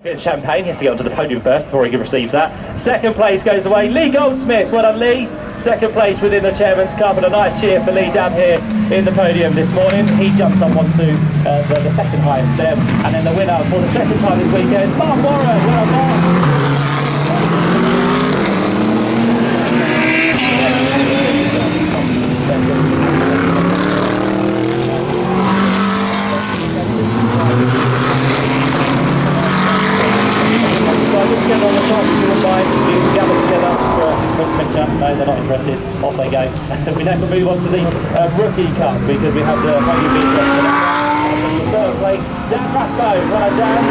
Champagne, he has to get onto the podium first before he receives that. Second place goes away, Lee Goldsmith. Well done, Lee. Second place within the Chairman's Cup, and a nice cheer for Lee down here in the podium this morning. He jumps up onto the second highest step, and then the winner for the second time this weekend, Mark Warren. Well done, Mark. Let's get on the top, if you wouldn't mind, you can gather together for a quick picture. No, they're not interested. Off they go. We now can move on to the Rookie Cup, because we have the podium being the third place, Dan Rathbone. Well done, Dan.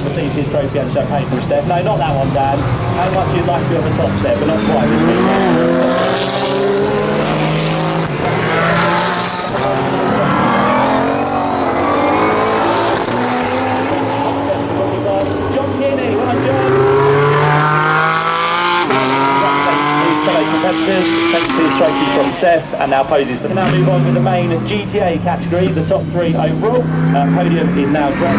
Receives his trophy and champagne from Steph. No, not that one, Dan. How much you'd like to be on the top step, but not quite this weekend. Takes his trophy from Steph and now poses for. Now move on with the main GTA category, the top three overall. Podium is now dropped.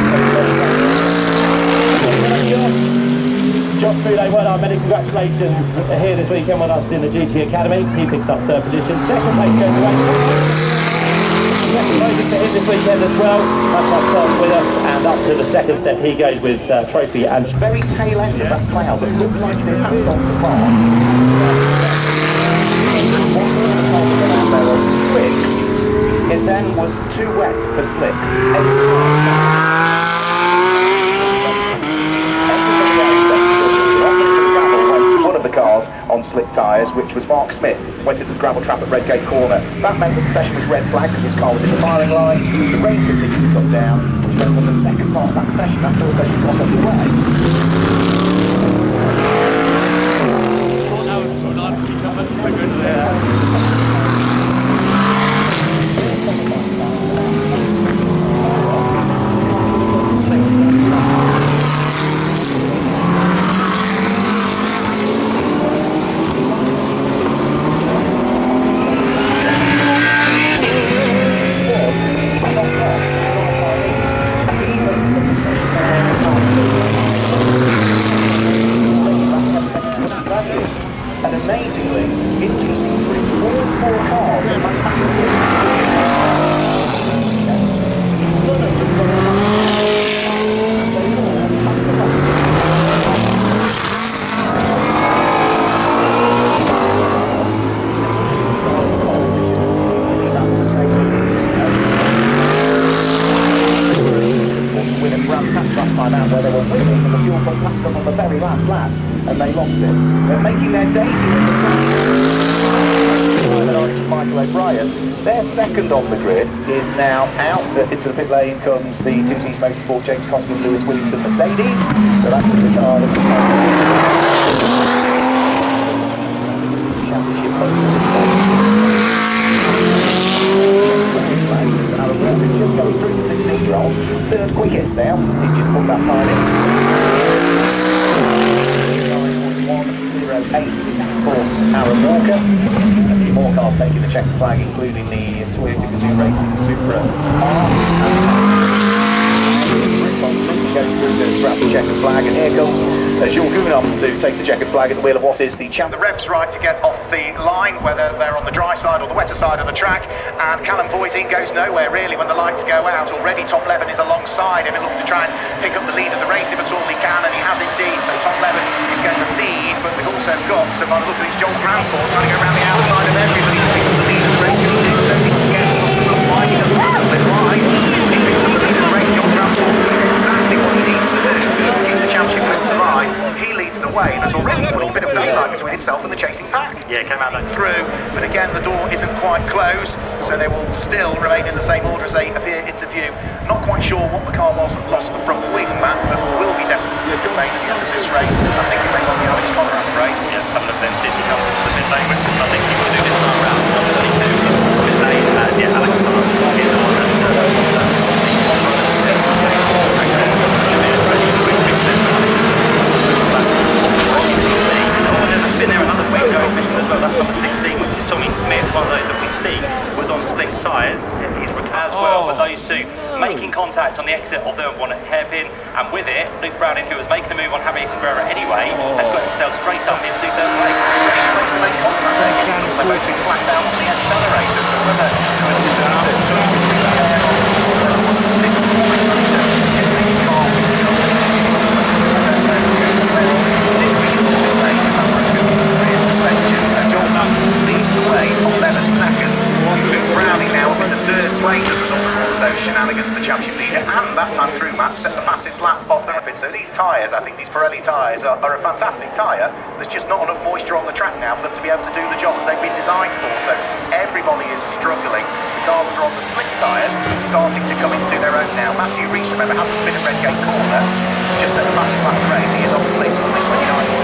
Josh Boulet, well done, many congratulations here this weekend with us in the GT Academy. He picks up third position. Second place goes away. Second podium for him this weekend as well. That's up top with us, and up to the second step he goes with trophy and very tail end of that cloud that looks like they passed on to Mark. Slicks, it then was too wet for slicks. One of the cars on slick tyres, which was Mark Smith, went into the gravel trap at Redgate Corner. That meant that the session was red flagged because his car was in the firing line. The rain continued to come down, which meant that the second part of that session, that full session, got underway. And amazingly, in GT3, all four cars are where they were winning, and the fuel pump lapped them on the very last lap, and they lost it. They're making their debut in the track. Michael O'Brien. Their second on the grid is now out. Into the pit lane comes the 2Cs Motorsport James Costigan Lewis Williamson Mercedes. So that's the car that was championship just going through the 16-year-old, third quickest now. He's just put that time in. 9:41.08 for Aaron Walker. A few more cars taking the checkered flag, including the Toyota Gazoo Racing Supra R. Goes through to grab the checkered flag, and here comes Jules Gounod to take the checkered flag at the wheel of what is the champ. The rev's right to get off the line, whether they're on the dry side or the wetter side of the track, and Callum Voisin goes nowhere really when the lights go out. Already Tom Levin is alongside him and looking to try and pick up the lead of the race if at all he can, and he has indeed. So Tom Levin is going to lead, but we've also got, so by the look of these, Joel Granforth trying to go around the outside of everybody to pick up the lead of the race. So he can get wide, he doesn't pick up the wide, he picks up the lead of the race. Joel Granforth doing exactly what he needs to do to keep the championship points alive. He leads the way, and has already put a bit of daylight between himself and the chasing pack. Yeah, came out like through, but again the door isn't quite closed, so they will still remain in the same order as they appear into view. Not quite sure what the car was that lost the front wing, Matt, but will be destined for the lane at the end of this race. I think it may well be Alex Connor, I'm afraid. Yeah, some of them did come to the pit lane, which I think he will do this time round. Number 32 pit lane, and yeah, Alex Connor is the one that been there another wing going mission as well. That's number 16, which is Tommy Smith, one of those that we think was on on slick tyres as well, but those two making contact on the exit of the one hairpin, and with it, Luke Browning, who was making a move on Javier Cabrera anyway, has got himself straight up into third place. Strange place to make contact there, getting they've both been flat out on the accelerator, so whether it was just a twitch between the air or leads the way, top 11 second. Luke Browning now up into third place as a result of all of those shenanigans. The championship leader, and that time through, Matt, set the fastest lap off the rapid. So these tyres, I think these Pirelli tyres are a fantastic tyre. There's just not enough moisture on the track now for them to be able to do the job that they've been designed for. So everybody is struggling. The cars that are on the slick tyres starting to come into their own now. Matthew Rees, remember, had the spin at Redgate Corner, just set the fastest lap of the race. He is on slicks with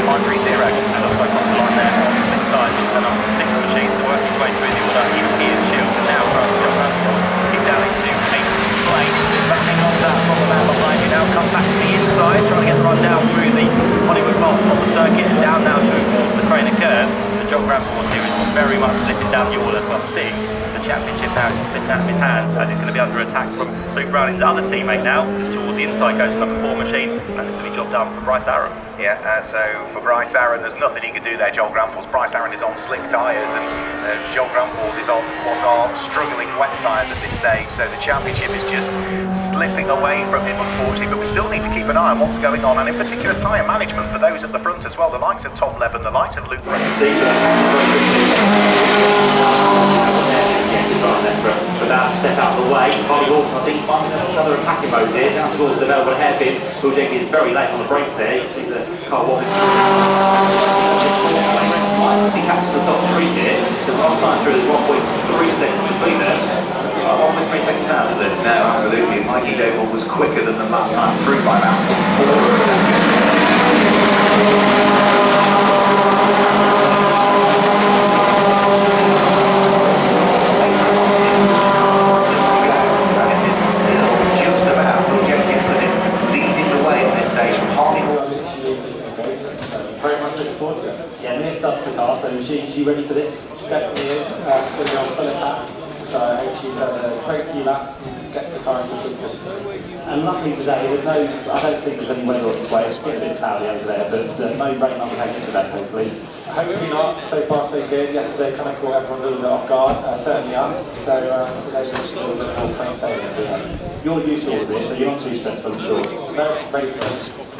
29.530. And also across the line there on slick tyres, the number 6 machine, so working his way through the order. Ian Shields, and now from John Ramsdale, he's down into 8th place. Backing off that from the man behind you now, come back to the inside, trying to get the run down through the Hollywood Bolt on the circuit and down now towards the trainer curves. The John Ramsdale here is very much slipping down the order, so I think the championship now is slipping out of his hands as he's going to be under attack from Luke Browning's other teammate now. Just towards the inside goes the number 4 machine, and it's going to be job done for Bryce Aaron. Yeah, so for Bryce Aaron, there's nothing he can do there, Joel Granfors. Bryce Aaron is on slick tyres, and Joel Granfors is on what are struggling wet tyres at this stage. So the championship is just slipping away from him, unfortunately. But we still need to keep an eye on what's going on, and in particular tyre management for those at the front as well. The likes of Tom Levin, the likes of Luke Brown. But that step out of the way, Holly Horton, I think, finding another attacking mode here, down towards the Melbourne hairpin. Buljek is very late on the brakes there. You see the car was he catches the top 3 here. The last time through, there's 1.3 seconds between them. 1.3 seconds now, is it? No, absolutely. Mikey Doble was quicker than them last time through by about 4 seconds. She ready for this? Definitely is. She's going to be on full attack. So I hope she's had a great few laps and gets the car into good position. And luckily today, I don't think there's any weather on its way. It's getting a bit cloudy over there, but no rain on the occasion today, hopefully. Hopefully not. So far so good. Yesterday kind of caught everyone a little bit off guard, certainly us. So today we're just a little bit more plain sailing. You're used to all of this, so you're not too stressed, I'm sure. Very good.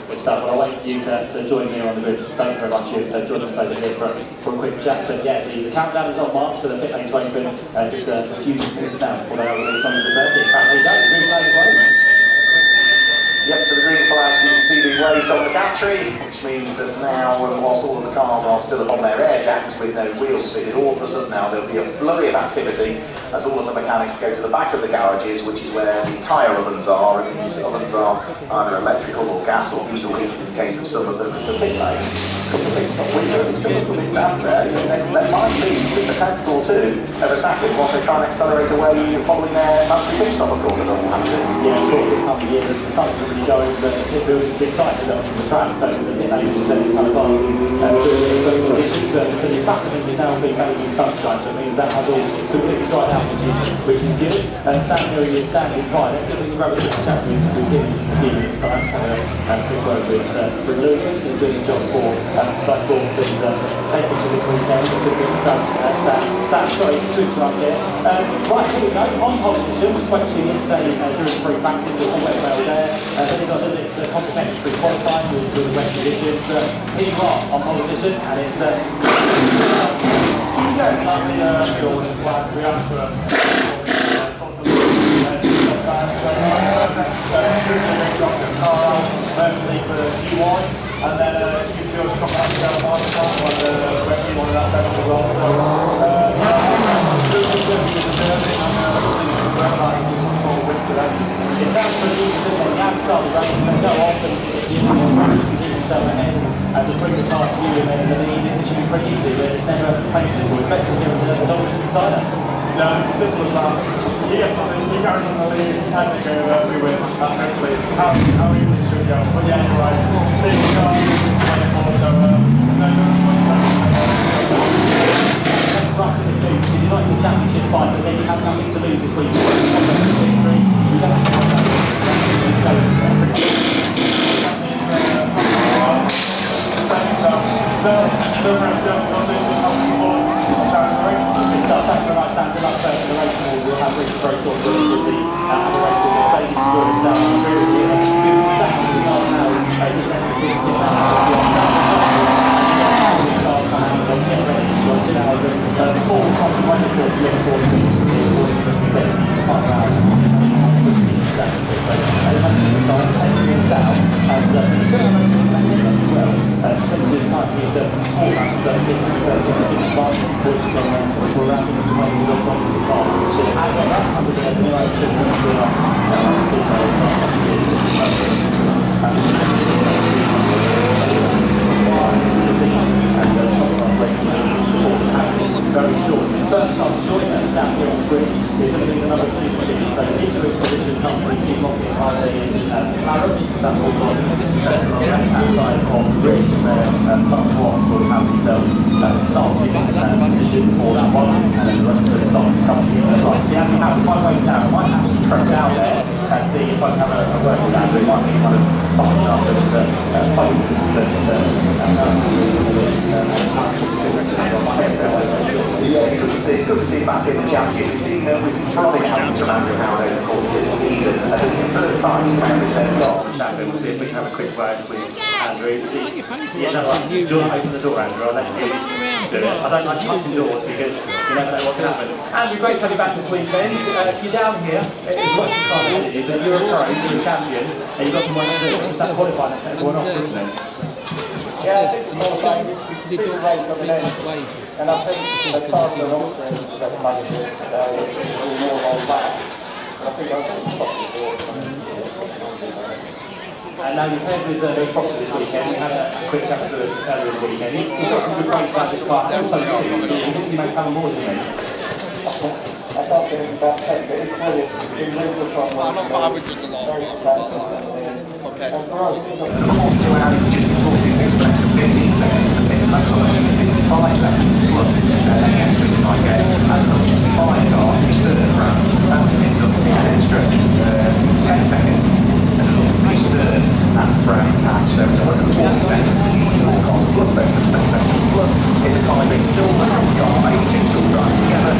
Good stuff. Well, I'll wait for you to join me on the grid. Thank you very much for joining us over here for a quick chat. But yeah, the countdown is on march for the pit lane to open. Just a few minutes now before they are released on the circuit. Apparently, go. Green flag as well. Yep, so the green flash, you can see the weight on the gantry, which means that now, whilst all of the cars are still on their air jacks with no wheels fitted, all of a sudden now there'll be a flurry of activity as all of the mechanics go to the back of the garages, which is where the tyre ovens are, and these ovens are either electrical or gas or diesel heated in case of some of them. The pit lane, a couple of pit stop windows, still a little bit down there, there might be just a tenth or two of a second whilst they try and accelerate away following their monthly pit stop, of course, at Donington. Yeah, of course, this time of year, the sun's really going, but it builds this site is up to the track, so the pit lane is kind of on good conditions, but the track is now being made in sunshine, so it means that has all completely dried out, which is good. Standing here is standing by. Let's see if we can grab a bit of chat with him this time. So a quick word with Lucas, who's doing a job for Sky Sports and taking to this weekend. It's a good Sam, sorry, two for up here. Right, here we go. On pole position, we spoke to you yesterday during free practice, so all went well there. Then we got a little bit complimentary qualifying with the wet conditions. Here you are on pole position, and it's Yeah, like the fuel is flat. We asked for hopefully for Q1, and then Q2 will come back down the market one when Q1 of that section as well. So, it sounds pretty easy at the outstart of the race, they go off and you keep yourself ahead and just bring the car to you and then the lead, it should be pretty easy, but it's never plain simple, especially here with the Donington decider. No, it's simple as that. You carry on the lead, and they go over, we win. That's hopefully how easy it should go. But yeah, you're right. Take the car, and also, Right to the speed, you're not in the championship fight, but then you have nothing to lose this week. You don't have to have very short. First time joining us down here on Bridge is going to be the number 2 machine. So the interim position comes from Team Lockett by the Claret. That will be on the left-hand side of the bridge where some blocks will have themselves starting position for that one, and then the rest of it starting to come in the right. So as we have my way down, I might actually track down there and see if I can have a word with Andrew. It might be kind of fucking up and focus It's good to see him back in the championship. We've seen Friday happening to Andrew Howard over the course of this season, and it's the first time he's come out of their goal. We'll see if we can have a quick word with Andrew. Yeah, no, right. Do you want to open the door, Andrew? I'll let you do it. I don't like touching doors because you never know what's going to happen. Andrew, great to have you back this weekend. You're down here, it's much as kind of you, but you're a pro, you're a champion, and you've got some work to do. It's that qualifying that's going off, isn't it? Yeah, I think the qualifying is super rain coming in, and I think as far as the long term is going to manage it, we'll more on that. I think I'll possibly And now you've played with Nick Proctor this weekend. You had a quick chat with us earlier in the weekend. He's got some good race about this car. Also, he thinks he makes having more, doesn't he? I can't get him about 10, but it's really, it's really fun. I'm not 500 a lot. Just before doing this, for an extra 15 seconds in the pits, that's almost 55 seconds plus any extras you might get. And the 65 car is third round, that picks up an extra 10 seconds, and it'll finish third at Brown's Hatch. So it's 140 seconds for GT4 cars, plus those success seconds, plus it defines a silver car, 82 still driving together.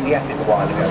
GTSs a while ago.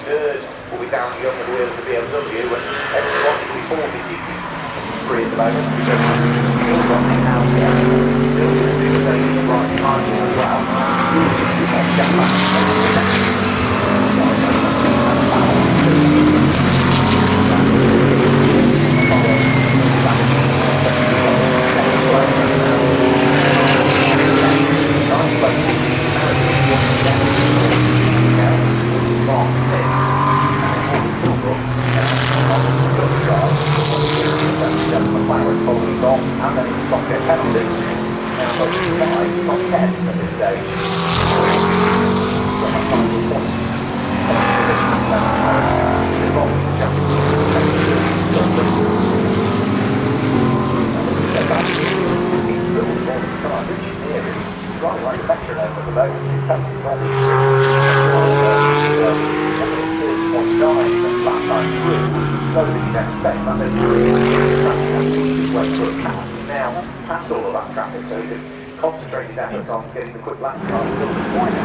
Third will be down the other wheel of the BMW, and everyone will be fourth in GT3 at the moment because still got the house there, still going to do the same right behind you as well. And then it's stopped at penalty. Now got 5, not 10 at this stage. Got my final points. Driving like a metronome at the moment. His pace is on 30.9 last time through. Slowly devastate that his way through a pass. Now pass all of that traffic so he can concentrate his efforts on getting the quick lap car a little bit wider.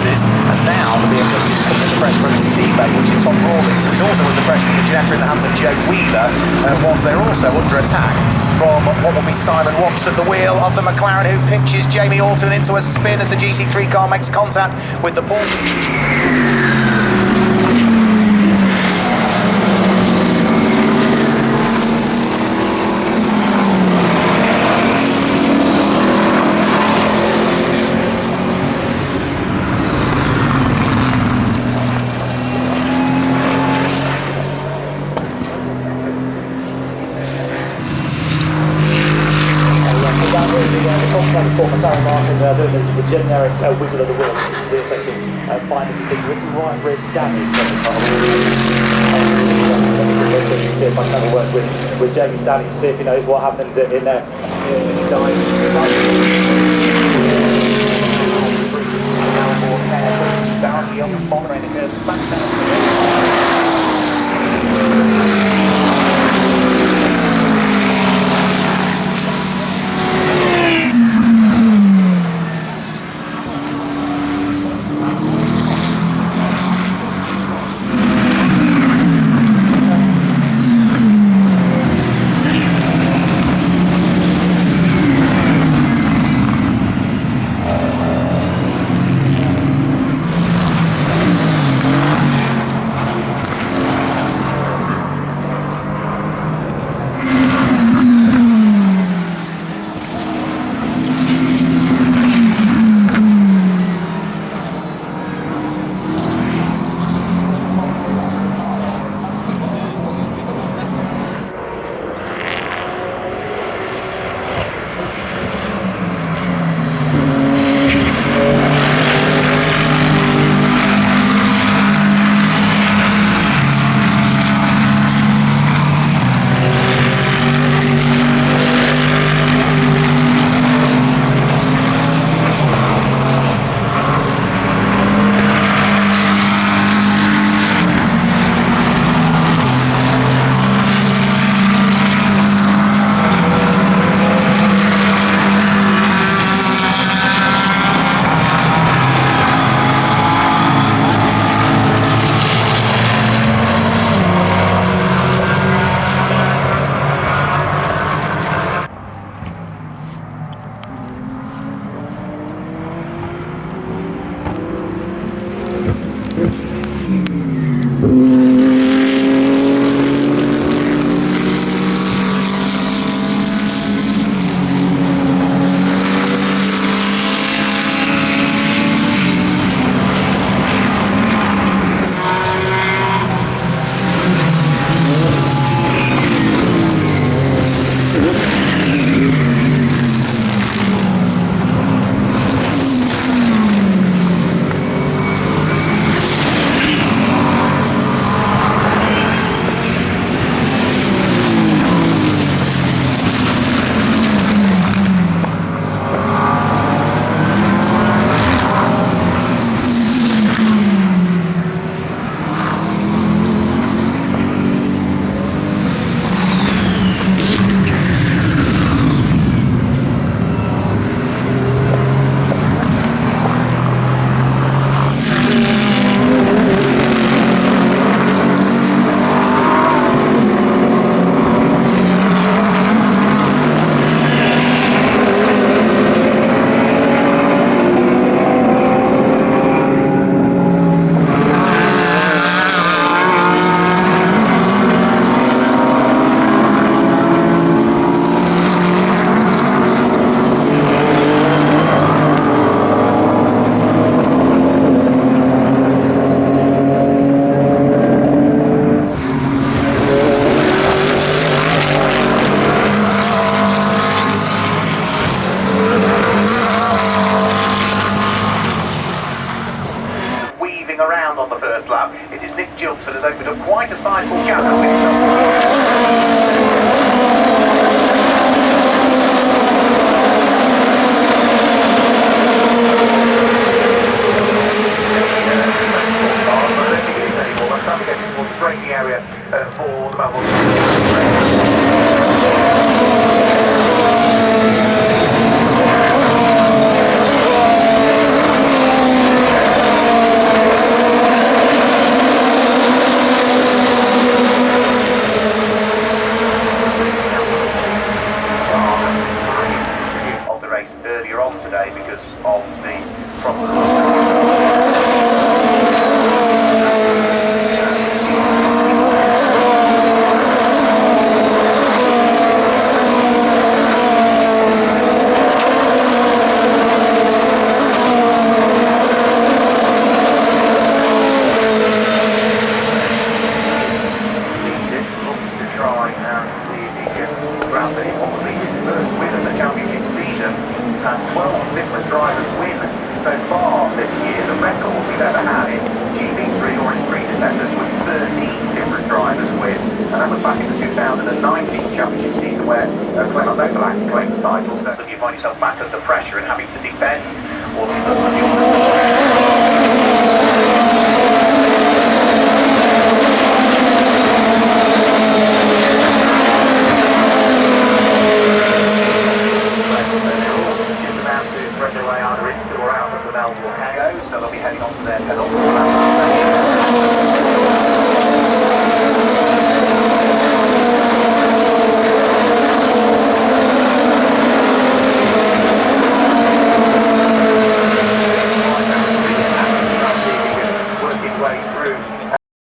And now the BMW is coming under pressure from its teammate, which is Tom Rawlings, who is also under pressure from the Ginetta in the hands of Joe Wheeler, whilst they're also under attack from what will be Simon Watts at the wheel of the McLaren, who pinches Jamie Alton into a spin as the GT3 car makes contact with the pole. Doing the generic wiggle of the wheel to see if they can find anything right where it's damaged on the car. See if I can have a word with Jamie Stanley to see if he knows what happened in there. Down the other bottom end of the curves, backs out to the wheel. jumps and has opened up quite a sizable gap and with himself. Towards the braking area for the Melbourne. Of the race earlier on today because of the problem. And 12 different drivers win so far this year. The record we've ever had in GB3 or its predecessors was 13 different drivers win, and that was back in the 2019 championship season where Clement Overlack claimed the title. So you find yourself back under pressure and having to defend all of a sudden.